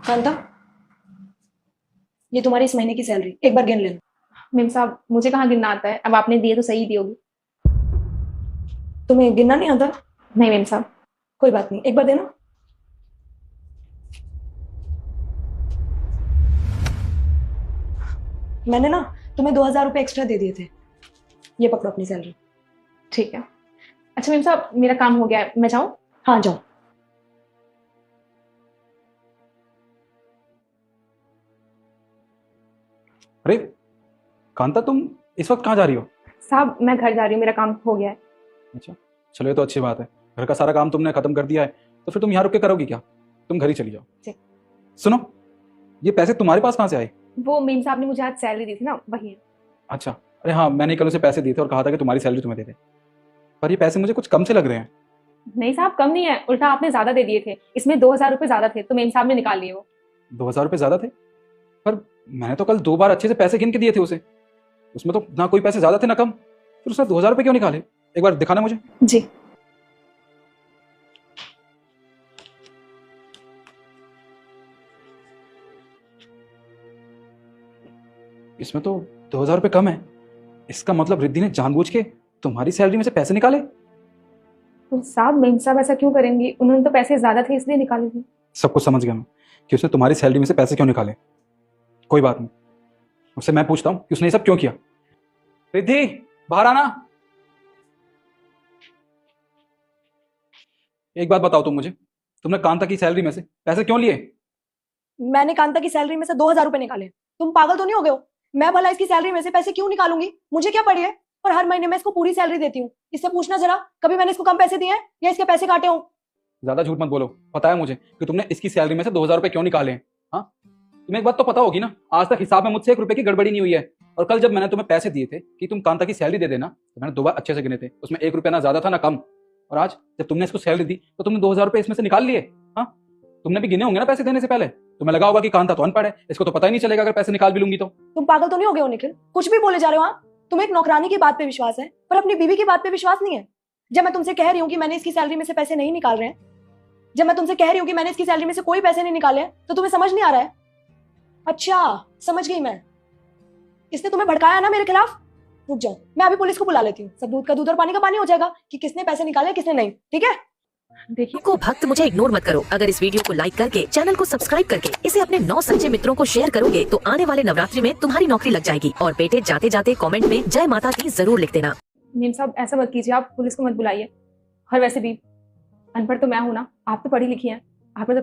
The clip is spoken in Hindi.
कांता, ये तुम्हारी इस महीने की सैलरी, एक बार गिन लेना। मेम साहब मुझे कहाँ गिनना आता है, अब आपने दिए तो सही दी होगी। तुम्हें गिनना नहीं आता? नहीं मेम साहब। कोई बात नहीं, एक बार देना। मैंने ना तुम्हें 2,000 रुपये एक्स्ट्रा दे दिए थे, ये पकड़ो अपनी सैलरी। ठीक है। अच्छा मेम साहब मेरा काम हो गया है, मैं जाऊँ? हाँ जाओ। अरे कांता, तुम इस वक्त कहाँ जा रही हो? साहब मैं घर जा रही हूँ, मेरा काम हो गया है। अच्छा, चलो ये तो अच्छी बात है। घर का सारा काम तुमने खत्म कर दिया है, तो फिर तुम यहाँ रुक के करोगी क्या? तुम घर ही चली जाओ। जी। सुनो, ये पैसे तुम्हारे पास कहाँ से आए? वो मेम साहब ने मुझे आज सैलरी दी थी ना, वही है। अच्छा, अरे हाँ, मैंने कल उसे पैसे दिए थे और कहा था कि तुम्हारी सैलरी तुम्हें दे दे, पर ये पैसे मुझे कुछ कम से लग रहे हैं। नहीं साहब कम नहीं है, उल्टा आपने ज्यादा दे दिए थे, इसमें 2,000 रुपये ज्यादा थे तो मेम साहब ने निकाल लिए वो। 2,000 रुपये ज्यादा थे? पर मैंने तो कल 2 बार अच्छे से पैसे गिन के दिए थे उसे, उसमें तो ना कोई पैसे ज्यादा थे ना कम, फिर उसने 2,000 रुपये क्यों निकाले? एक बार दिखाना मुझे। जी। इसमें तो 2,000 रुपये कम है। इसका मतलब रिद्धि ने जानबूझ के तुम्हारी सैलरी में से पैसे निकाले। तो साहब मेम साहब ऐसा क्यों करेंगी, उन्होंने तो पैसे ज्यादा थे इसलिए निकाले थे। सब कुछ समझ गया मैं कि उसने तुम्हारी सैलरी में से पैसे क्यों निकाले। कोई बात नहीं, उससे मैं पूछता हूँ कि उसने ये सब क्यों किया। रिद्धि, बाहर आना। एक बात बताओ तुम मुझे, तुमने कांता की सैलरी में से पैसे क्यों लिए? मैंने कांता की सैलरी में से 2,000 रुपये निकाले। तुम पागल तो नहीं हो गए हो? मैं भला इसकी सैलरी में से पैसे क्यों निकालूंगी? मुझे क्या पड़ी है? और हर महीने मैं इसको पूरी सैलरी देती हूँ। इससे पूछना जरा, कभी मैंने इसको कम पैसे दिए हैं या इसके पैसे काटे हो? ज्यादा झूठ मत बोलो, पता है मुझे कि तुमने इसकी सैलरी में से 2,000 रुपये क्यों निकाले हैं। हाँ, तुम्हें एक बात तो पता होगी ना, आज तक हिसाब में मुझसे 1 रुपए की गड़बड़ी नहीं हुई है। और कल जब मैंने तुम्हें पैसे दिए थे कि तुम कांता की सैलरी दे देना, तो मैंने 2 बार अच्छे से गिने थे, उसमें 1 रुपया ना ज्यादा था ना कम। और आज जब तुमने इसको सैलरी दी तो तुमने 2,000 रुपये इसमें से निकाल लिए। हाँ, तुमने भी गिने होंगे ना पैसे देने से पहले। तुम्हें लगा होगा कि कांता तो अनपढ़ है, इसको तो पता ही नहीं चलेगा अगर पैसे निकाल भी लूंगी तो। तुम पागल तो नहीं हो गए हो निखिल? कुछ भी बोले जा रहे हो आप। तुम्हें एक नौकरानी की बात पे विश्वास है पर अपनी बीवी की बात पे विश्वास नहीं है। जब मैं तुमसे कह रही हूँ कि मैंने इसकी सैलरी में से पैसे नहीं निकाल रहे हैं, जब मैं तुमसे कह रही हूँ कि मैंने इसकी सैलरी में से कोई पैसे नहीं निकाले हैं, तो तुम्हें समझ नहीं आ रहा है? अच्छा समझ गई मैं, इसने तुम्हें भड़काया ना मेरे खिलाफ। रुक जाओ, मैं अभी पुलिस को बुला लेती हूँ, सब दूध का दूध और पानी का पानी हो जाएगा कि किसने पैसे निकाले किसने नहीं। ठीक है? देखिए को भक्त मुझे इग्नोर मत करो। अगर इस वीडियो को लाइक करके चैनल को सब्सक्राइब करके इसे अपने 9 सच्चे मित्रों को शेयर करोगे तो आने वाले नवरात्रि में तुम्हारी नौकरी लग जाएगी। और बेटे जाते जाते कमेंट में जय माता दी जरूर लिख देना। मेम साहब ऐसा मत कीजिए, आप पुलिस को मत बुलाइए। और वैसे भी अनपढ़ तो मैं हूँ ना, आप तो पढ़ी लिखी हैं, आपने तो